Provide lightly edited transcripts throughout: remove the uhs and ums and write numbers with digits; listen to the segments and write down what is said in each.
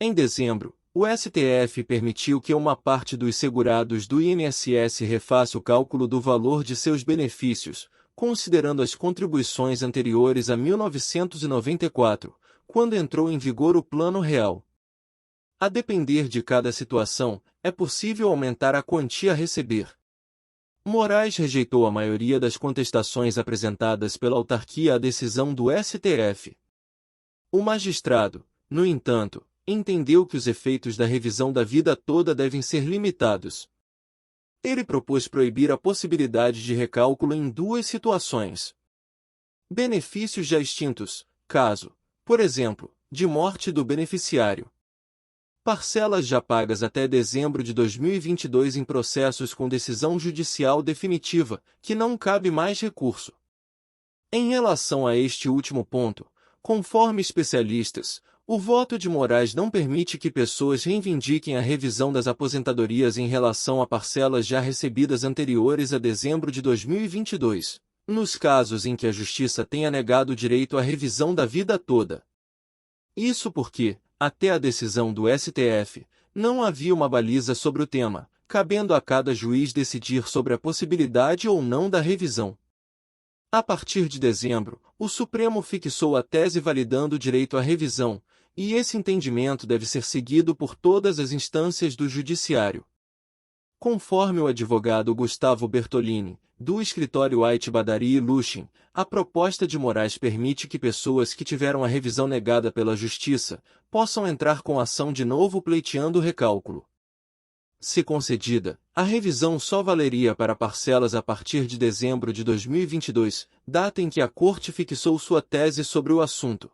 Em dezembro, o STF permitiu que uma parte dos segurados do INSS refaça o cálculo do valor de seus benefícios, considerando as contribuições anteriores a 1994, quando entrou em vigor o Plano Real. A depender de cada situação, é possível aumentar a quantia a receber. Moraes rejeitou a maioria das contestações apresentadas pela autarquia à decisão do STF. O magistrado, no entanto, entendeu que os efeitos da revisão da vida toda devem ser limitados. Ele propôs proibir a possibilidade de recálculo em duas situações. Benefícios já extintos, caso, por exemplo, de morte do beneficiário. Parcelas já pagas até dezembro de 2022 em processos com decisão judicial definitiva, que não cabe mais recurso. Em relação a este último ponto, conforme especialistas, o voto de Moraes não permite que pessoas reivindiquem a revisão das aposentadorias em relação a parcelas já recebidas anteriores a dezembro de 2022, nos casos em que a Justiça tenha negado o direito à revisão da vida toda. Isso porque, até a decisão do STF, não havia uma baliza sobre o tema, cabendo a cada juiz decidir sobre a possibilidade ou não da revisão. A partir de dezembro, o Supremo fixou a tese validando o direito à revisão, e esse entendimento deve ser seguido por todas as instâncias do Judiciário. Conforme o advogado Gustavo Bertolini, do escritório White Badari e Luchin, a proposta de Moraes permite que pessoas que tiveram a revisão negada pela Justiça possam entrar com ação de novo pleiteando o recálculo. Se concedida, a revisão só valeria para parcelas a partir de dezembro de 2022, data em que a Corte fixou sua tese sobre o assunto.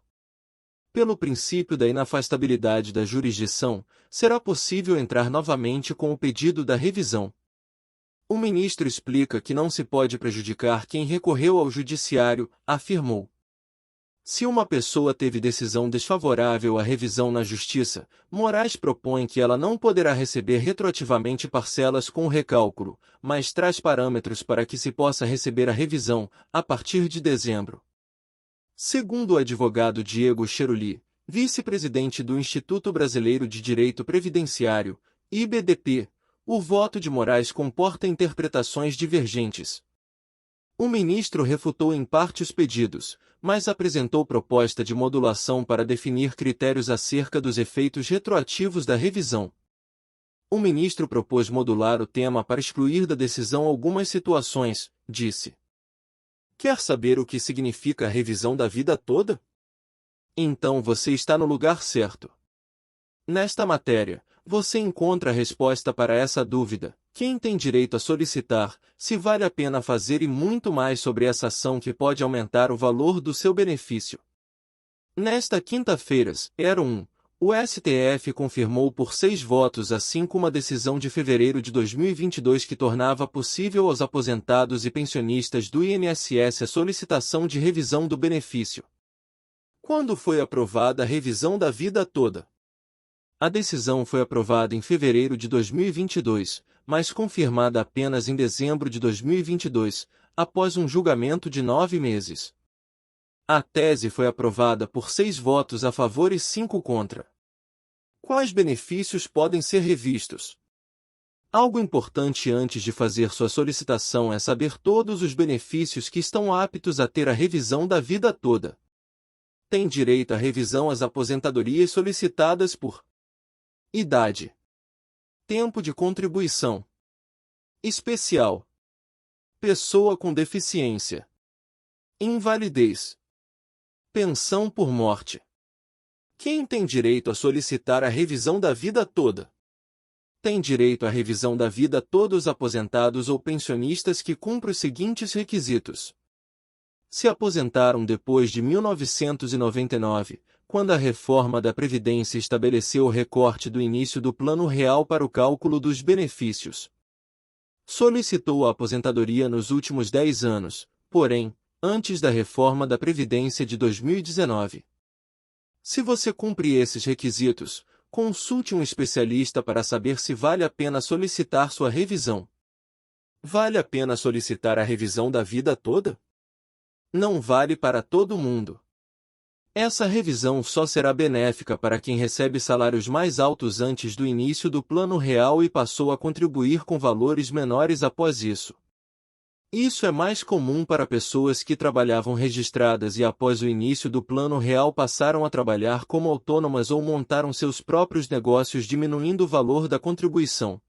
Pelo princípio da inafastabilidade da jurisdição, será possível entrar novamente com o pedido da revisão. O ministro explica que não se pode prejudicar quem recorreu ao judiciário, afirmou. Se uma pessoa teve decisão desfavorável à revisão na Justiça, Moraes propõe que ela não poderá receber retroativamente parcelas com o recálculo, mas traz parâmetros para que se possa receber a revisão, a partir de dezembro. Segundo o advogado Diego Cheruli, vice-presidente do Instituto Brasileiro de Direito Previdenciário, IBDP, o voto de Moraes comporta interpretações divergentes. O ministro refutou em parte os pedidos, mas apresentou proposta de modulação para definir critérios acerca dos efeitos retroativos da revisão. O ministro propôs modular o tema para excluir da decisão algumas situações, disse. Quer saber o que significa a revisão da vida toda? Então você está no lugar certo. Nesta matéria, você encontra a resposta para essa dúvida: quem tem direito a solicitar, se vale a pena fazer e muito mais sobre essa ação que pode aumentar o valor do seu benefício. Nesta quinta-feira, o STF confirmou por 6 votos assim como a decisão de fevereiro de 2022 que tornava possível aos aposentados e pensionistas do INSS a solicitação de revisão do benefício. Quando foi aprovada a revisão da vida toda? A decisão foi aprovada em fevereiro de 2022, mas confirmada apenas em dezembro de 2022, após um julgamento de 9 meses. A tese foi aprovada por 6 votos a favor e 5 contra. Quais benefícios podem ser revistos? Algo importante antes de fazer sua solicitação é saber todos os benefícios que estão aptos a ter a revisão da vida toda. Tem direito à revisão as aposentadorias solicitadas por idade, tempo de contribuição especial, pessoa com deficiência, invalidez, pensão por morte. Quem tem direito a solicitar a revisão da vida toda? Tem direito à revisão da vida todos os aposentados ou pensionistas que cumprem os seguintes requisitos. Se aposentaram depois de 1999, quando a reforma da Previdência estabeleceu o recorte do início do Plano Real para o cálculo dos benefícios. Solicitou a aposentadoria nos últimos 10 anos, porém, antes da reforma da Previdência de 2019. Se você cumpre esses requisitos, consulte um especialista para saber se vale a pena solicitar sua revisão. Vale a pena solicitar a revisão da vida toda? Não vale para todo mundo. Essa revisão só será benéfica para quem recebe salários mais altos antes do início do Plano Real e passou a contribuir com valores menores após isso. Isso é mais comum para pessoas que trabalhavam registradas e após o início do Plano Real passaram a trabalhar como autônomas ou montaram seus próprios negócios, diminuindo o valor da contribuição.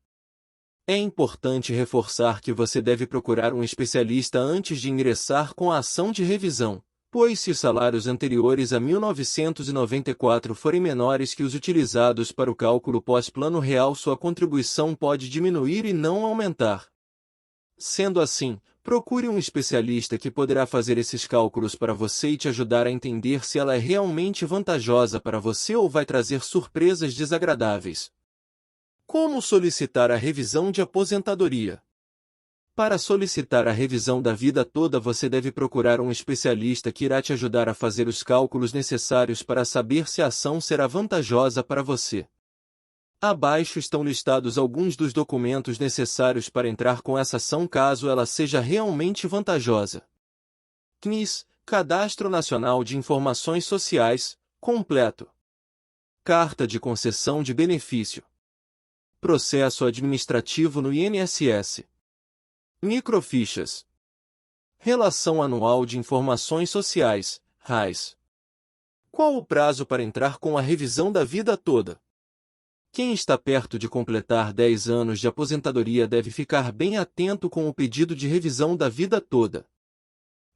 É importante reforçar que você deve procurar um especialista antes de ingressar com a ação de revisão, pois se os salários anteriores a 1994 forem menores que os utilizados para o cálculo pós-Plano Real, sua contribuição pode diminuir e não aumentar. Sendo assim, procure um especialista que poderá fazer esses cálculos para você e te ajudar a entender se ela é realmente vantajosa para você ou vai trazer surpresas desagradáveis. Como solicitar a revisão de aposentadoria? Para solicitar a revisão da vida toda, você deve procurar um especialista que irá te ajudar a fazer os cálculos necessários para saber se a ação será vantajosa para você. Abaixo estão listados alguns dos documentos necessários para entrar com essa ação caso ela seja realmente vantajosa. CNIS, Cadastro Nacional de Informações Sociais, completo. Carta de concessão de benefício. Processo administrativo no INSS. Microfichas. Relação Anual de Informações Sociais, RAIS. Qual o prazo para entrar com a revisão da vida toda? Quem está perto de completar 10 anos de aposentadoria deve ficar bem atento com o pedido de revisão da vida toda.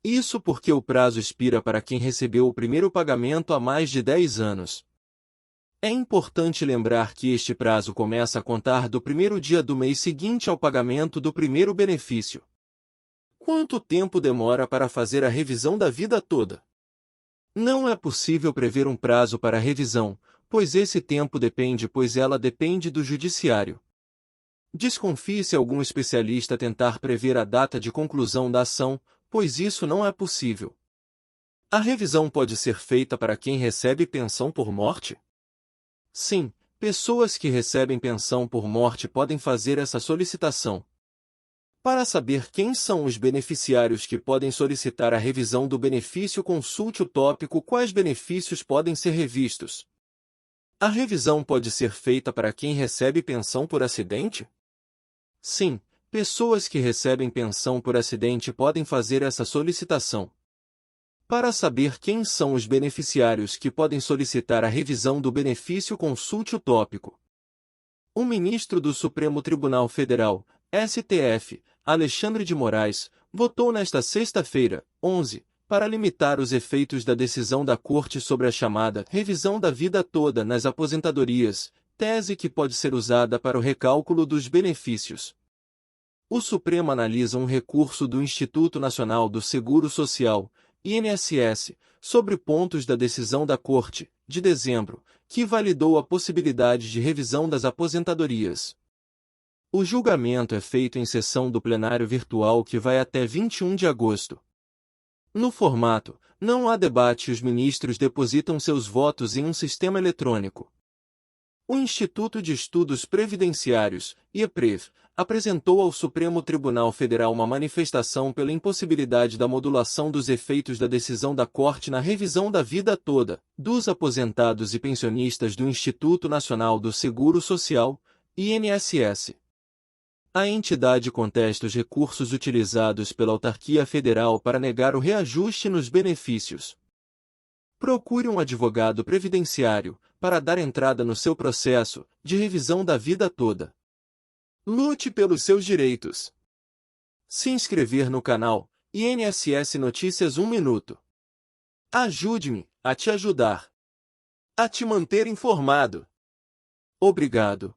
Isso porque o prazo expira para quem recebeu o primeiro pagamento há mais de 10 anos. É importante lembrar que este prazo começa a contar do primeiro dia do mês seguinte ao pagamento do primeiro benefício. Quanto tempo demora para fazer a revisão da vida toda? Não é possível prever um prazo para a revisão, pois esse tempo ela depende do judiciário. Desconfie se algum especialista tentar prever a data de conclusão da ação, pois isso não é possível. A revisão pode ser feita para quem recebe pensão por morte? Sim, pessoas que recebem pensão por morte podem fazer essa solicitação. Para saber quem são os beneficiários que podem solicitar a revisão do benefício, consulte o tópico Quais benefícios podem ser revistos. A revisão pode ser feita para quem recebe pensão por acidente? Sim, pessoas que recebem pensão por acidente podem fazer essa solicitação. Para saber quem são os beneficiários que podem solicitar a revisão do benefício, consulte o tópico. O ministro do Supremo Tribunal Federal, STF, Alexandre de Moraes, votou nesta sexta-feira, 11, para limitar os efeitos da decisão da Corte sobre a chamada revisão da vida toda nas aposentadorias, tese que pode ser usada para o recálculo dos benefícios. O Supremo analisa um recurso do Instituto Nacional do Seguro Social, INSS, sobre pontos da decisão da Corte, de dezembro, que validou a possibilidade de revisão das aposentadorias. O julgamento é feito em sessão do plenário virtual que vai até 21 de agosto. No formato, não há debate e os ministros depositam seus votos em um sistema eletrônico. O Instituto de Estudos Previdenciários, IEPREV, apresentou ao Supremo Tribunal Federal uma manifestação pela impossibilidade da modulação dos efeitos da decisão da Corte na revisão da vida toda, dos aposentados e pensionistas do Instituto Nacional do Seguro Social, INSS. A entidade contesta os recursos utilizados pela autarquia federal para negar o reajuste nos benefícios. Procure um advogado previdenciário para dar entrada no seu processo de revisão da vida toda. Lute pelos seus direitos. Se inscrever no canal INSS Notícias 1 Minuto. Ajude-me a te ajudar. A te manter informado. Obrigado.